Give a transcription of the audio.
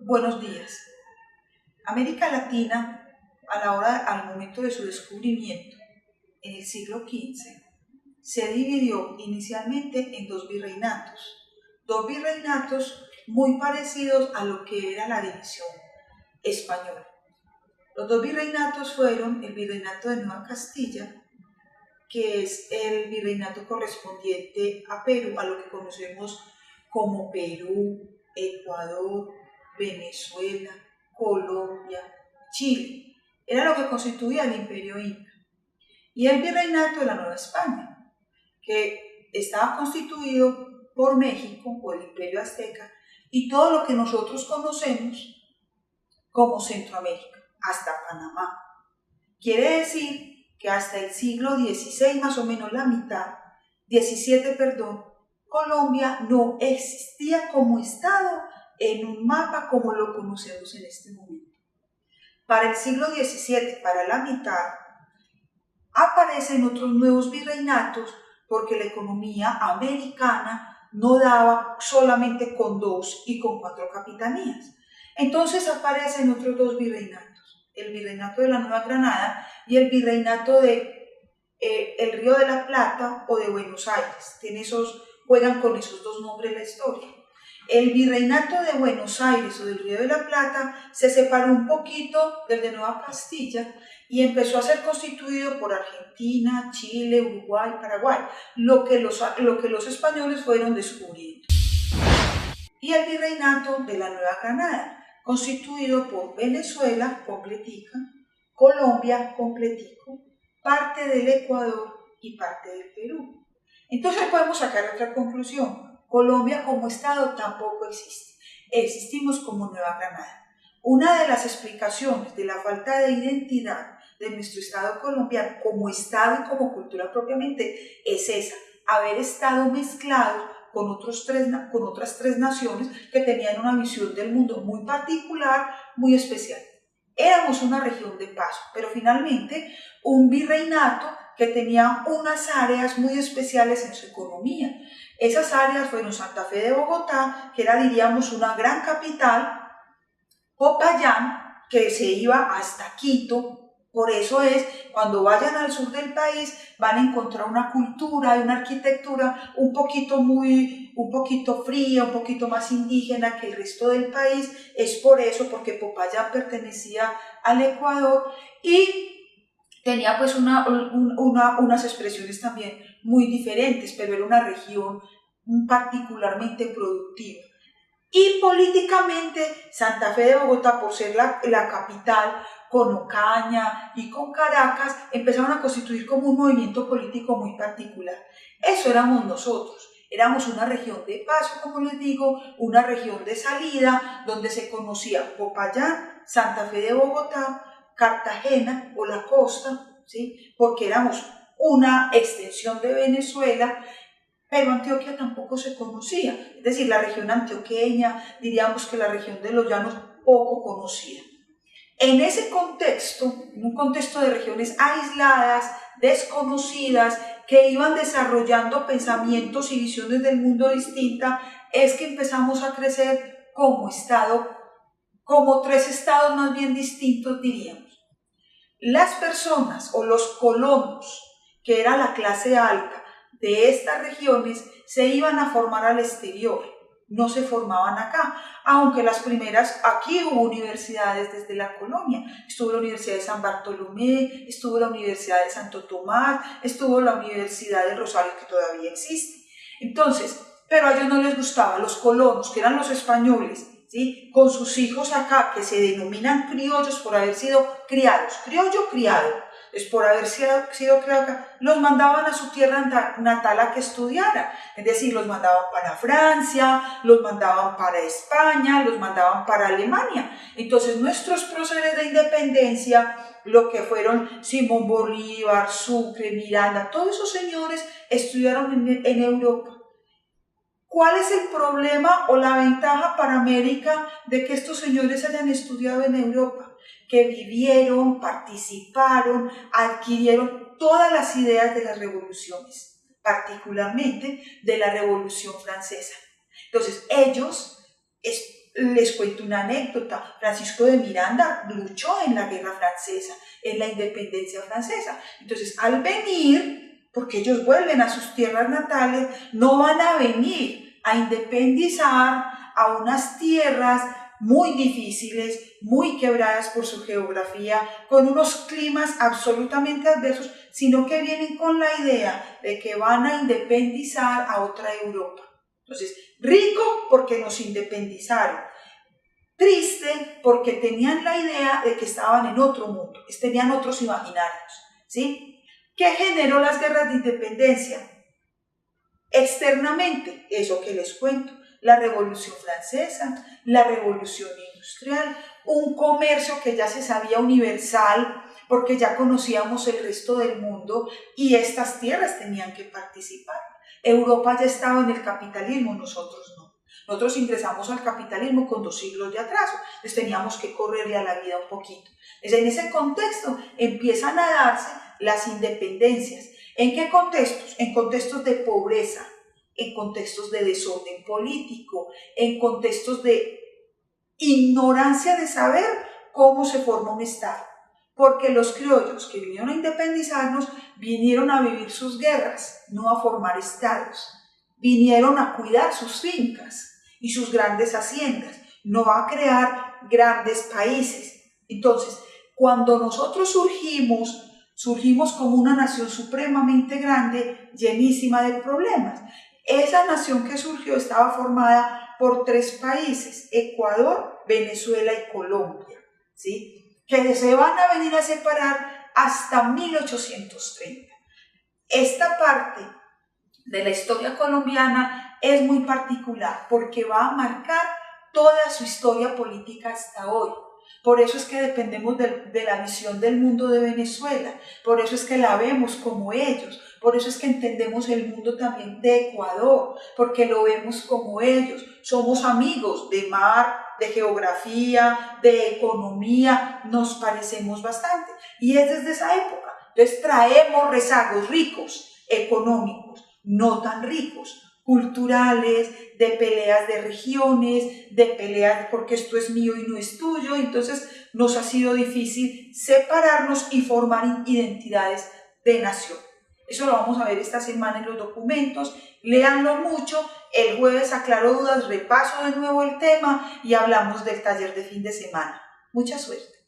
Buenos días. América Latina, al momento de su descubrimiento, en el siglo XV, se dividió inicialmente en dos virreinatos muy parecidos a lo que era la división española. Los dos virreinatos fueron el virreinato de Nueva Castilla, que es el virreinato correspondiente a Perú, a lo que conocemos como Perú, Ecuador, Venezuela, Colombia, Chile. Era lo que constituía el Imperio Inca. Y el virreinato de la Nueva España, que estaba constituido por México, por el Imperio Azteca, y todo lo que nosotros conocemos como Centroamérica, hasta Panamá. Quiere decir que hasta el siglo XVI, más o menos la mitad, XVII, Colombia no existía como Estado en un mapa como lo conocemos en este momento. Para el siglo XVII, para la mitad, aparecen otros nuevos virreinatos porque la economía americana no daba solamente con 2 y con 4 capitanías. Entonces aparecen otros dos virreinatos, el virreinato de la Nueva Granada y el virreinato de el Río de la Plata o de Buenos Aires. Juegan con esos dos nombres la historia. El virreinato de Buenos Aires o del Río de la Plata se separó un poquito del de Nueva Castilla y empezó a ser constituido por Argentina, Chile, Uruguay, Paraguay, lo que los españoles fueron descubriendo. Y el virreinato de la Nueva Granada, constituido por Venezuela, completica, Colombia, completico, parte del Ecuador y parte del Perú. Entonces podemos sacar otra conclusión. Colombia como Estado tampoco existe. Existimos como Nueva Granada. Una de las explicaciones de la falta de identidad de nuestro Estado colombiano como Estado y como cultura propiamente es esa, haber estado mezclados con otras tres naciones que tenían una visión del mundo muy particular, muy especial. Éramos una región de paso, pero finalmente un virreinato que tenía unas áreas muy especiales en su economía. Esas áreas fueron Santa Fe de Bogotá, que era, diríamos, una gran capital, Popayán, que se iba hasta Quito. Por eso es, cuando vayan al sur del país, van a encontrar una cultura y una arquitectura un poquito fría, un poquito más indígena que el resto del país. Es por eso, porque Popayán pertenecía al Ecuador y tenía pues unas expresiones también muy diferentes, pero era una región particularmente productiva. Y políticamente, Santa Fe de Bogotá, por ser la capital, con Ocaña y con Caracas, empezaron a constituir como un movimiento político muy particular. Eso éramos nosotros. Éramos una región de paso, como les digo, una región de salida, donde se conocía Popayán, Santa Fe de Bogotá, Cartagena o la costa, ¿sí? Porque éramos una extensión de Venezuela, pero Antioquia tampoco se conocía, es decir, la región antioqueña, diríamos que la región de los llanos poco conocida. En ese contexto, en un contexto de regiones aisladas, desconocidas, que iban desarrollando pensamientos y visiones del mundo distintas, es que empezamos a crecer como Estado, como tres estados más bien distintos, diríamos. Las personas o los colonos, que era la clase alta de estas regiones, se iban a formar al exterior, no se formaban acá, aunque las primeras, aquí hubo universidades desde la colonia, estuvo la Universidad de San Bartolomé, estuvo la Universidad de Santo Tomás, estuvo la Universidad de Rosario, que todavía existe. Entonces, pero a ellos no les gustaba, los colonos, que eran los españoles, ¿sí? Con sus hijos acá, que se denominan criollos por haber sido criados, criado, es por haber sido criado acá, los mandaban a su tierra natal a que estudiaran, es decir, los mandaban para Francia, los mandaban para España, los mandaban para Alemania. Entonces nuestros próceres de independencia, lo que fueron Simón Bolívar, Sucre, Miranda, todos esos señores estudiaron en Europa. ¿Cuál es el problema o la ventaja para América de que estos señores hayan estudiado en Europa? Que vivieron, participaron, adquirieron todas las ideas de las revoluciones, particularmente de la Revolución Francesa. Entonces, ellos Les cuento una anécdota. Francisco de Miranda luchó en la guerra francesa, en la independencia francesa. Entonces, al venir, porque ellos vuelven a sus tierras natales, no van a venir a independizar a unas tierras muy difíciles, muy quebradas por su geografía, con unos climas absolutamente adversos, sino que vienen con la idea de que van a independizar a otra Europa. Entonces, rico porque nos independizaron, triste porque tenían la idea de que estaban en otro mundo, tenían otros imaginarios, ¿sí? ¿Qué generó las guerras de independencia? Externamente, eso que les cuento, la Revolución Francesa, la Revolución Industrial, un comercio que ya se sabía universal porque ya conocíamos el resto del mundo y estas tierras tenían que participar. Europa ya estaba en el capitalismo, nosotros no. Nosotros ingresamos al capitalismo con 2 siglos de atraso, entonces teníamos que correrle a la vida un poquito. Entonces, en ese contexto empiezan a darse las independencias. ¿En qué contextos? En contextos de pobreza, en contextos de desorden político, en contextos de ignorancia de saber cómo se forma un Estado. Porque los criollos que vinieron a independizarnos vinieron a vivir sus guerras, no a formar estados. Vinieron a cuidar sus fincas y sus grandes haciendas, no a crear grandes países. Entonces, cuando nosotros surgimos como una nación supremamente grande, llenísima de problemas. Esa nación que surgió estaba formada por 3 países, Ecuador, Venezuela y Colombia, ¿sí? Que se van a venir a separar hasta 1830. Esta parte de la historia colombiana es muy particular porque va a marcar toda su historia política hasta hoy. Por eso es que dependemos de la visión del mundo de Venezuela, por eso es que la vemos como ellos, por eso es que entendemos el mundo también de Ecuador, porque lo vemos como ellos. Somos amigos de mar, de geografía, de economía, nos parecemos bastante. Y es desde esa época. Entonces traemos rezagos ricos, económicos, no tan ricos, culturales, de peleas de regiones, de peleas porque esto es mío y no es tuyo. Entonces nos ha sido difícil separarnos y formar identidades de nación. Eso lo vamos a ver esta semana en los documentos, léanlo mucho. El jueves aclaro dudas, repaso de nuevo el tema y hablamos del taller de fin de semana. Mucha suerte.